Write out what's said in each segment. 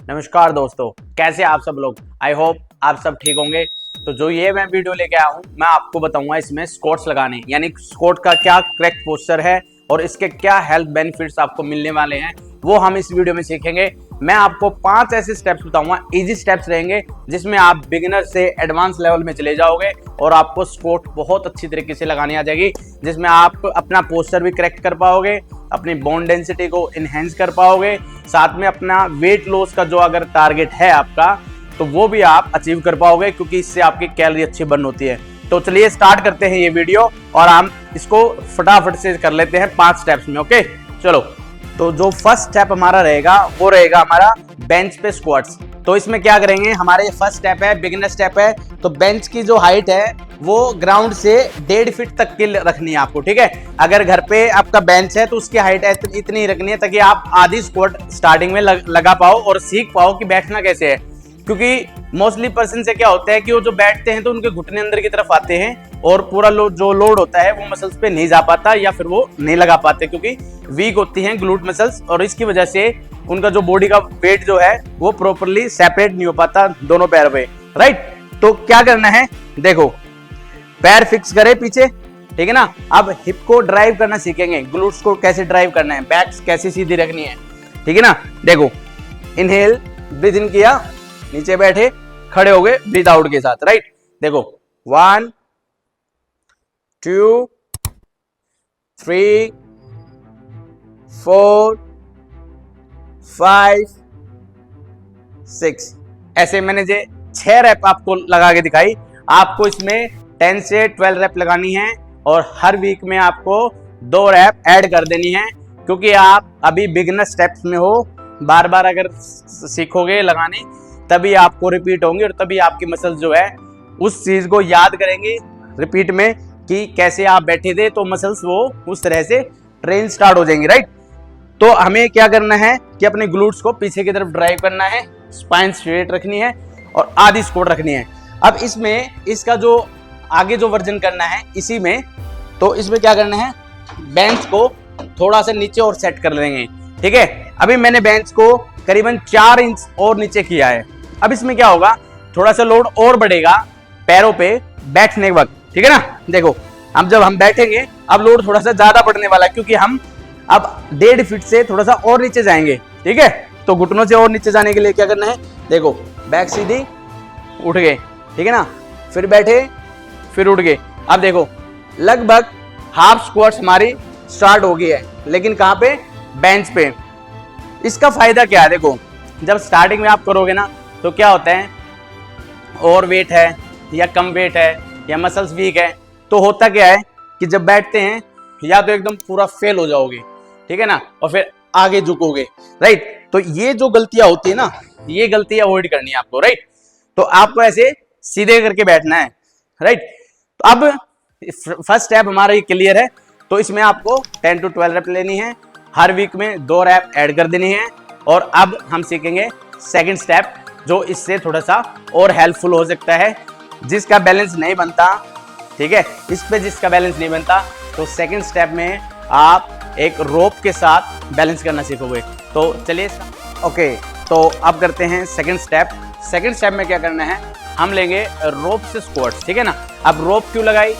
नमस्कार दोस्तों, कैसे आप सब लोग। आई होप आप सब ठीक होंगे। तो जो ये मैं वीडियो लेके आया हूँ, मैं आपको बताऊंगा इसमें स्क्वाट्स लगाने, यानी स्क्वाट का क्या करेक्ट पोस्चर है और इसके क्या हेल्थ बेनिफिट्स आपको मिलने वाले हैं, वो हम इस वीडियो में सीखेंगे। मैं आपको 5 ऐसे स्टेप्स बताऊंगा, इजी स्टेप्स रहेंगे, जिसमें आप बिगिनर से एडवांस लेवल में चले जाओगे और आपको स्क्वाट बहुत अच्छी तरीके से लगानी आ जाएगी, जिसमें आप अपना पोस्चर भी करेक्ट कर पाओगे, अपनी बोन डेंसिटी को इनहेंस कर पाओगे, साथ में अपना वेट लॉस का जो अगर टारगेट है आपका, तो वो भी आप अचीव कर पाओगे, क्योंकि इससे आपकी कैलोरी अच्छी बर्न होती है। तो चलिए स्टार्ट करते हैं ये वीडियो और हम इसको फटाफट से कर लेते हैं 5 स्टेप्स में। ओके चलो, तो जो फर्स्ट स्टेप हमारा रहेगा वो रहेगा हमारा बेंच पे स्क्वाट्स। तो इसमें क्या करेंगे, हमारे फर्स्ट स्टेप है, बिगिनर स्टेप है। तो बेंच की जो हाइट है वो ग्राउंड से 1.5 फीट तक की रखनी है आपको, ठीक है। अगर घर पे आपका बेंच है तो उसकी हाइट इतनी रखनी है ताकि आप आधी स्क्वाट स्टार्टिंग में लगा पाओ और सीख पाओ कि बैठना कैसे है। क्योंकि मोस्टली पर्सन से क्या होता है कि वो जो बैठते हैं तो उनके घुटने अंदर की तरफ आते हैं और पूरा जो लोड होता है वो मसल्स पे नहीं जा पाता, या फिर वो नहीं लगा पाते, क्योंकि वीक होती हैं ग्लूट मसल्स, और इसकी वजह से उनका जो बॉडी का वेट जो है वो प्रॉपर्ली सेपरेट नहीं हो पाता दोनों पैर पे, राइट। तो क्या करना है, देखो पैर फिक्स करे पीछे, ठीक है ना। अब हिप को ड्राइव करना सीखेंगे, ग्लूट्स को कैसे ड्राइव करना है, बैक कैसे सीधी रखनी है, ठीक है ना। देखो इनहेल, ब्रीथ इन किया, नीचे बैठे, खड़े हो गए ब्रीथ आउट के साथ, राइट। देखो 1 2 3 4 5 6, ऐसे मैंने जो 6 रैप आपको लगा के दिखाई। आपको इसमें 10 से 12 रैप लगानी है और हर वीक में आपको 2 रैप ऐड कर देनी है, क्योंकि आप अभी बिगिनर स्टेप्स में हो। बार बार अगर सीखोगे लगाने तभी आपको रिपीट होंगे और तभी आपकी मसल्स जो है उस चीज को याद करेंगे रिपीट में कि कैसे आप बैठे थे, तो मसल्स वो उस तरह से ट्रेन स्टार्ट हो जाएंगे, राइट। तो हमें क्या करना है कि अपने ग्लूट्स को पीछे की तरफ ड्राइव करना है, स्पाइन स्ट्रेट रखनी है और आधी स्क्वाट रखनी है। अब इसमें इसका जो आगे जो वर्जन करना है इसी में, तो इसमें क्या करना है, बेंच को थोड़ा सा नीचे और सेट कर लेंगे, ठीक है। अभी मैंने बेंच को करीबन 4 इंच और नीचे किया है। अब इसमें क्या होगा, थोड़ा सा लोड और बढ़ेगा पैरों पे बैठने के वक्त, ठीक है ना। देखो अब जब हम बैठेंगे अब लोड थोड़ा सा ज्यादा बढ़ने वाला है, क्योंकि हम अब 1.5 फीट से थोड़ा सा और नीचे जाएंगे, ठीक है। तो घुटनों से और नीचे जाने के लिए क्या करना है, देखो बैक सीधी, उठ गए, ठीक है ना, फिर बैठे, फिर उठ गए। अब देखो लगभग हाफ स्क्वाट्स हमारी स्टार्ट हो गई है, लेकिन कहाँ पे, बेंच पे। इसका फायदा क्या है, देखो जब स्टार्टिंग में आप करोगे ना तो क्या होता है, और वेट है या कम वेट है या मसल्स वीक है, तो होता क्या है कि जब बैठते हैं या तो एकदम पूरा फेल हो जाओगे, ठीक है ना, और फिर आगे झुकोगे, राइट। तो ये जो गलतियां होती है ना, ये गलतियां अवॉइड करनी है आपको, राइट। तो आपको ऐसे सीधे करके बैठना है, राइट। तो अब फर्स्ट स्टेप हमारा ये क्लियर है। तो इसमें आपको 10 to 12 रैप लेनी है, हर वीक में 2 रैप ऐड कर देनी है। और अब हम सीखेंगे सेकंड स्टेप, जो इससे थोड़ा सा और हेल्पफुल हो सकता है। जिसका बैलेंस नहीं बनता, ठीक है, इस पे जिसका बैलेंस नहीं बनता, तो सेकंड स्टेप में आप एक रोप के साथ बैलेंस करना सीखोगे। तो चलिए ओके, तो अब करते हैं सेकंड स्टेप। सेकंड स्टेप में क्या करना है, हम लेंगे रोप से स्क्वाट्स, ठीक है ना। अब रोप क्यों लगाई,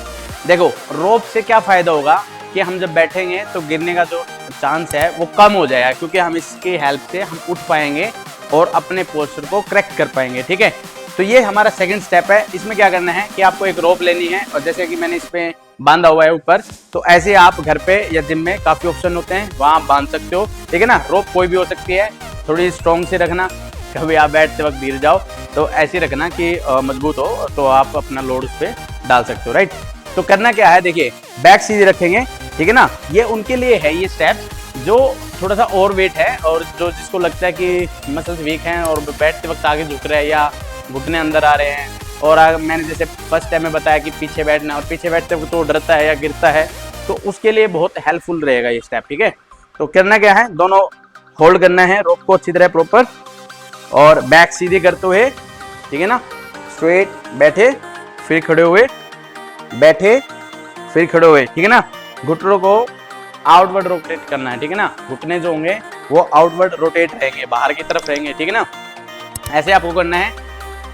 देखो रोप से क्या फायदा होगा कि हम जब बैठेंगे तो गिरने का जो चांस है वो कम हो जाएगा, क्योंकि हम इसकी हेल्प से हम उठ पाएंगे और अपने पोस्चर को करेक्ट कर पाएंगे, ठीक है। तो ये हमारा सेकंड स्टेप है। इसमें क्या करना है कि आपको एक रोप लेनी है, और जैसे कि मैंने इस पे बांधा हुआ है ऊपर, तो ऐसे आप घर पे या जिम में काफी ऑप्शन होते हैं, वहां बांध सकते हो, ठीक है ना। रोप कोई भी हो सकती है, थोड़ी स्ट्रॉन्ग से रखना, कभी आप बैठते वक्त गिर जाओ तो ऐसे रखना कि मजबूत हो, तो आप अपना लोड उस पर डाल सकते हो, राइट। तो करना क्या है, देखिए बैक सीधे रखेंगे, ठीक है ना। ये उनके लिए है ये स्टेप जो थोड़ा सा ओवर वेट है और जो जिसको लगता है कि मसल्स वीक हैं और बैठते वक्त आगे झुक रहे हैं या घुटने अंदर आ रहे हैं, और मैंने जैसे फर्स्ट टाइम में बताया कि पीछे बैठना, और पीछे बैठते वक्त तो डरता है या गिरता है, तो उसके लिए बहुत हेल्पफुल रहेगा ये स्टेप, ठीक है। तो करना क्या है, दोनों होल्ड करना है रोप को अच्छी तरह प्रॉपर, और बैक सीधे करते हुए, ठीक है ना, स्ट्रेट बैठे, फिर खड़े हुए, बैठे, फिर खड़े हुए, ठीक है ना। घुटनों को आउटवर्ड रोटेट करना है, ठीक है ना। घुटने जो होंगे वो आउटवर्ड रोटेट रहेंगे, बाहर की तरफ रहेंगे, ठीक है ना। ऐसे आपको करना है,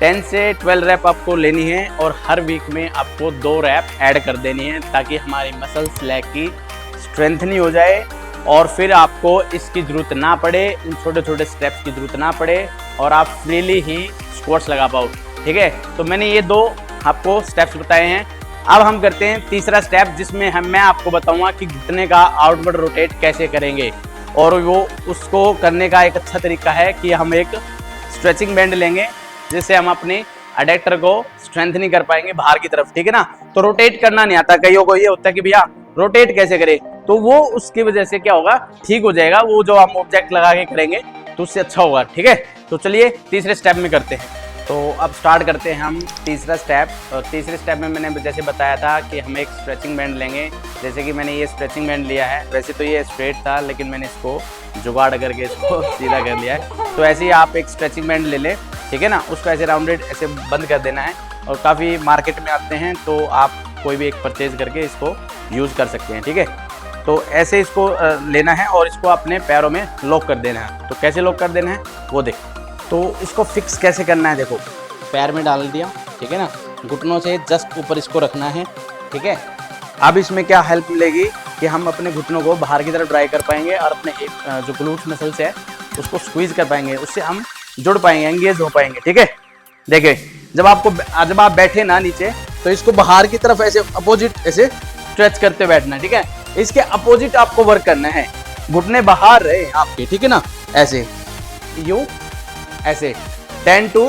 10 से 12 रैप आपको लेनी है और हर वीक में आपको 2 रैप ऐड कर देनी है ताकि हमारी मसल्स लेग की स्ट्रेंथनिंग हो जाए और फिर आपको इसकी ज़रूरत ना पड़े, इन छोटे छोटे स्टेप्स की ज़रूरत ना पड़े और आप फ्रीली ही स्क्वाट्स लगा पाओ। ठीक है, तो मैंने ये 2 आपको स्टेप्स बताए हैं। अब हम करते हैं तीसरा स्टेप, जिसमें मैं आपको बताऊंगा कि घुटने का आउटवर्ड रोटेट कैसे करेंगे। और वो उसको करने का एक अच्छा तरीका है कि हम एक स्ट्रेचिंग बैंड लेंगे जिससे हम अपने एडेक्टर को स्ट्रेंथनिंग कर पाएंगे बाहर की तरफ। ठीक है ना, तो रोटेट करना नहीं आता, कईयों को ये होता है कि भैया रोटेट कैसे करें, तो वो उसकी वजह से क्या होगा, ठीक हो जाएगा। वो जो हम ऑब्जेक्ट लगा के करेंगे तो उससे अच्छा होगा। ठीक है, तो चलिए तीसरे स्टेप में करते हैं। तो अब स्टार्ट करते हैं हम तीसरा स्टेप। और तीसरे स्टेप में मैंने जैसे बताया था कि हम एक स्ट्रेचिंग बैंड लेंगे। जैसे कि मैंने ये स्ट्रेचिंग बैंड लिया है, वैसे तो ये स्ट्रेट था लेकिन मैंने इसको जुगाड़ करके इसको सीधा कर लिया है। तो ऐसे ही आप एक स्ट्रेचिंग बैंड ले लें, ठीक है ना, उसको ऐसे राउंडेड ऐसे बंद कर देना है। और काफ़ी मार्केट में आते हैं तो आप कोई भी एक परचेज करके इसको यूज़ कर सकते हैं। ठीक है, तो ऐसे इसको लेना है और इसको अपने पैरों में लॉक कर देना है। तो कैसे लॉक कर देना है वो देखो। तो इसको फिक्स कैसे करना है, देखो पैर में डाल दिया, ठीक है ना, घुटनों से जस्ट ऊपर इसको रखना है। ठीक है, अब इसमें क्या हेल्प मिलेगी कि हम अपने घुटनों को बाहर की तरफ ड्राई कर पाएंगे और अपने जो ग्लूट्स मसल्स है उसको स्क्वीज कर पाएंगे, उससे हम जुड़ पाएंगे, एंगेज हो पाएंगे। ठीक है, देखिए जब आप बैठे ना नीचे तो इसको बाहर की तरफ ऐसे अपोजिट ऐसे स्ट्रेच करते बैठना है। ठीक है, इसके अपोजिट आपको वर्क करना है, घुटने बाहर रहे आपके, ठीक है ना, ऐसे यूं ऐसे 10 to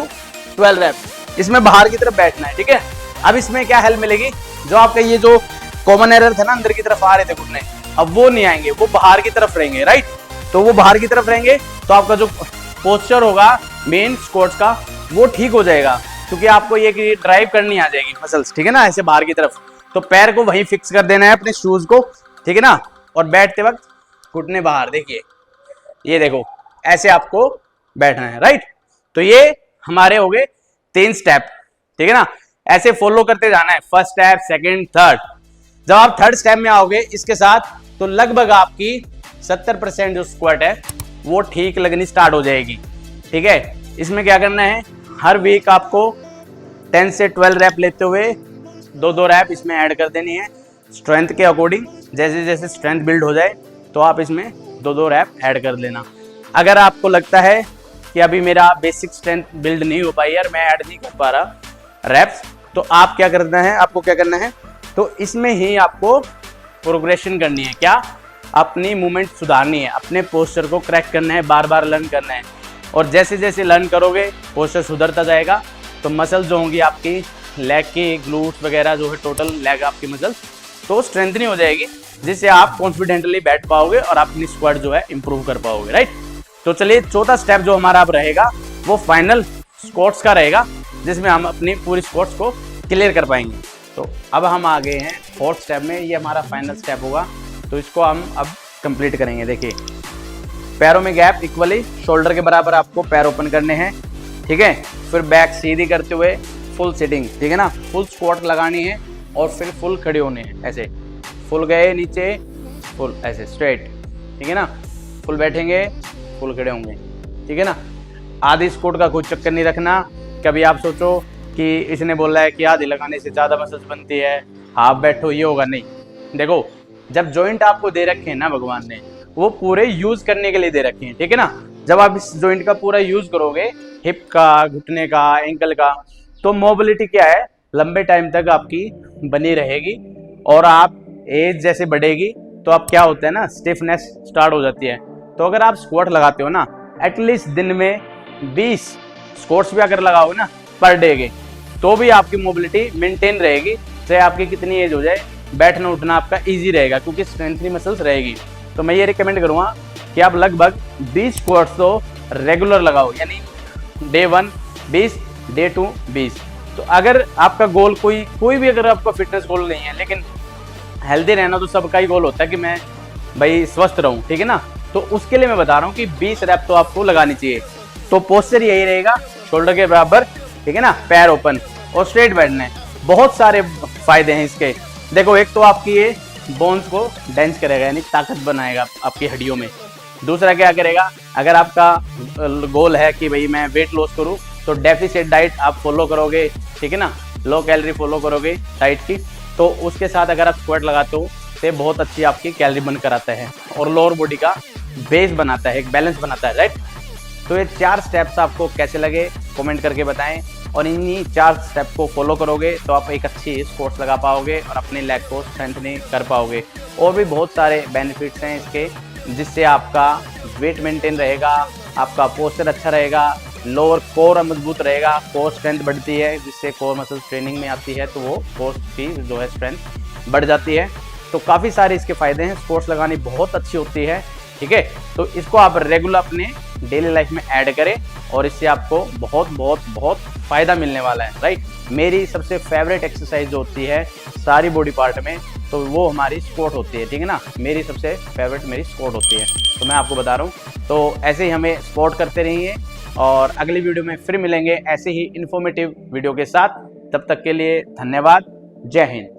12 रैप इसमें बाहर की तरफ बैठना है। ठीक है, अब इसमें क्या हेल्प मिलेगी, जो आपका ये जो कॉमन एरर था ना, अंदर की तरफ आ रहे थे घुटने, अब वो नहीं आएंगे, वो बाहर की तरफ रहेंगे। राइट, तो वो बाहर की तरफ रहेंगे तो आपका जो पोस्चर होगा मेन स्क्वाट्स का वो ठीक हो जाएगा, क्योंकि आपको ये ड्राइव करनी आ जाएगी मसल्स। ठीक है ना, ऐसे बाहर की तरफ। तो पैर को वहीं फिक्स कर देना है अपने शूज को, ठीक है ना, और बैठते वक्त घुटने बाहर, देखिए ये देखो ऐसे आपको बैठना है। राइट, तो ये हमारे हो गए 3 स्टेप। ठीक है ना, ऐसे फॉलो करते जाना है, फर्स्ट स्टेप, सेकंड, थर्ड। जब आप थर्ड स्टेप में आओगे इसके साथ, तो लगभग आपकी 70% जो स्क्वाट है वो ठीक लगनी स्टार्ट हो जाएगी। ठीक है, इसमें क्या करना है, हर वीक आपको 10 से 12 रैप लेते हुए 2-2 रैप इसमें ऐड कर देनी है स्ट्रेंथ के अकॉर्डिंग। जैसे जैसे स्ट्रेंथ बिल्ड हो जाए तो आप इसमें 2-2 रैप ऐड कर लेना। अगर आपको लगता है कि अभी मेरा बेसिक स्ट्रेंथ बिल्ड नहीं हो पाई यार, मैं ऐड नहीं कर पा रहा रैप्स, तो आप क्या करना है, आपको क्या करना है, तो इसमें ही आपको प्रोग्रेशन करनी है। क्या, अपनी मूवमेंट सुधारनी है, अपने पोस्चर को क्रैक करना है, बार बार लर्न करना है। और जैसे जैसे लर्न करोगे पोस्चर सुधरता जाएगा तो मसल जो होंगी आपकी लेग की, ग्लूट्स वगैरह जो है, टोटल लेग आपकी मसल्स तो स्ट्रेंथनिंग हो जाएगी, जिससे आप कॉन्फिडेंटली बैठ पाओगे और अपनी स्क्वाट जो है इंप्रूव कर पाओगे। राइट, तो चलिए चौथा स्टेप जो हमारा अब रहेगा वो फाइनल स्क्वाट्स का रहेगा, जिसमें हम अपनी पूरी स्क्वाट्स को क्लियर कर पाएंगे। तो अब हम आ गए हैं फोर्थ स्टेप में, ये हमारा फाइनल स्टेप होगा, तो इसको हम अब कंप्लीट करेंगे। देखिए पैरों में गैप इक्वली शोल्डर के बराबर आपको पैर ओपन करने हैं। ठीक है, फिर बैक सीधी करते हुए फुल सिटिंग, ठीक है ना, फुल स्क्वाट लगानी है और फिर फुल खड़े होने हैं, ऐसे फुल गए नीचे, फुल ऐसे स्ट्रेट, ठीक है ना, फुल बैठेंगे, फुल खड़े होंगे। ठीक है ना, आधी स्क्वाट का कोई चक्कर नहीं रखना। कभी आप सोचो कि इसने बोला है कि आधी लगाने से ज़्यादा मसल्स बनती है, हाफ बैठो, ये होगा नहीं। देखो जब जॉइंट आपको दे रखे हैं ना भगवान ने, वो पूरे यूज करने के लिए दे रखे हैं। ठीक है ना, जब आप इस जॉइंट का पूरा यूज करोगे, हिप का, घुटने का, एंकल का, तो मोबिलिटी क्या है, लंबे टाइम तक आपकी बनी रहेगी। और आप एज जैसे बढ़ेगी तो आप क्या होता है ना, स्टिफनेस स्टार्ट हो जाती है। तो अगर आप स्क्वाट लगाते हो ना, एटलीस्ट दिन में 20 स्क्वाट्स भी अगर लगाओगे ना पर डे के, तो भी आपकी मोबिलिटी मेंटेन रहेगी। चाहे आपकी कितनी एज हो जाए, बैठना उठना आपका इजी रहेगा, क्योंकि स्ट्रेंथनिंग मसल्स रहेगी। तो मैं ये रिकमेंड करूँगा कि आप लगभग 20 स्क्वाट्स तो रेगुलर लगाओ, यानी डे 1 20, डे 2 20। तो अगर आपका गोल कोई भी अगर आपका फिटनेस गोल नहीं है, लेकिन हेल्दी रहना तो सबका ही गोल होता है कि मैं भाई स्वस्थ रहूं, ठीक है ना, तो उसके लिए मैं बता रहा हूँ कि 20 रैप तो आपको लगानी चाहिए। तो पोस्चर यही रहेगा, शोल्डर के बराबर, ठीक है ना, पैर ओपन और स्ट्रेट बैठना है। बहुत सारे फायदे हैं इसके। देखो एक तो आपकी ये बोन्स को डेंस करेगा, यानी ताकत बनाएगा आपकी हड्डियों में, दूसरा क्या करेगा, अगर आपका गोल है कि भाई मैं वेट लॉस करूँ, तो डेफिसिट डाइट आप फॉलो करोगे, ठीक है ना, लो कैलोरी फॉलो करोगे डाइट की, तो उसके साथ अगर आप स्क्वाट लगाते हो तो बहुत अच्छी आपकी कैलोरी बर्न कराता है और लोअर बॉडी का बेस बनाता है, एक बैलेंस बनाता है, राइट। तो ये 4 स्टेप्स आपको कैसे लगे कमेंट करके बताएं, और इन्हीं 4 स्टेप को फॉलो करोगे तो आप एक अच्छी स्क्वाट्स लगा पाओगे और अपने लेग को स्ट्रेंथनिंग कर पाओगे। और भी बहुत सारे बेनिफिट्स हैं इसके, जिससे आपका वेट मेंटेन रहेगा, आपका पोस्चर अच्छा रहेगा, लोअर कोर मजबूत रहेगा, कोर स्ट्रेंथ बढ़ती है, जिससे कोर मसल ट्रेनिंग में आती है तो वो कोर की जो है स्ट्रेंथ बढ़ जाती है। तो काफ़ी सारे इसके फायदे हैं, स्पोर्ट्स लगानी बहुत अच्छी होती है, ठीक है। तो इसको आप रेगुलर अपने डेली लाइफ में ऐड करें और इससे आपको बहुत बहुत बहुत फायदा मिलने वाला है, राइट। मेरी सबसे फेवरेट एक्सरसाइज जो होती है सारी बॉडी पार्ट में, तो वो हमारी स्क्वाट होती है, ठीक है ना। मेरी सबसे फेवरेट मेरी स्क्वाट होती है, तो मैं आपको बता रहा हूँ। तो ऐसे ही हमें सपोर्ट करते रहिए और अगली वीडियो में फिर मिलेंगे ऐसे ही इन्फॉर्मेटिव वीडियो के साथ। तब तक के लिए धन्यवाद। जय हिंद।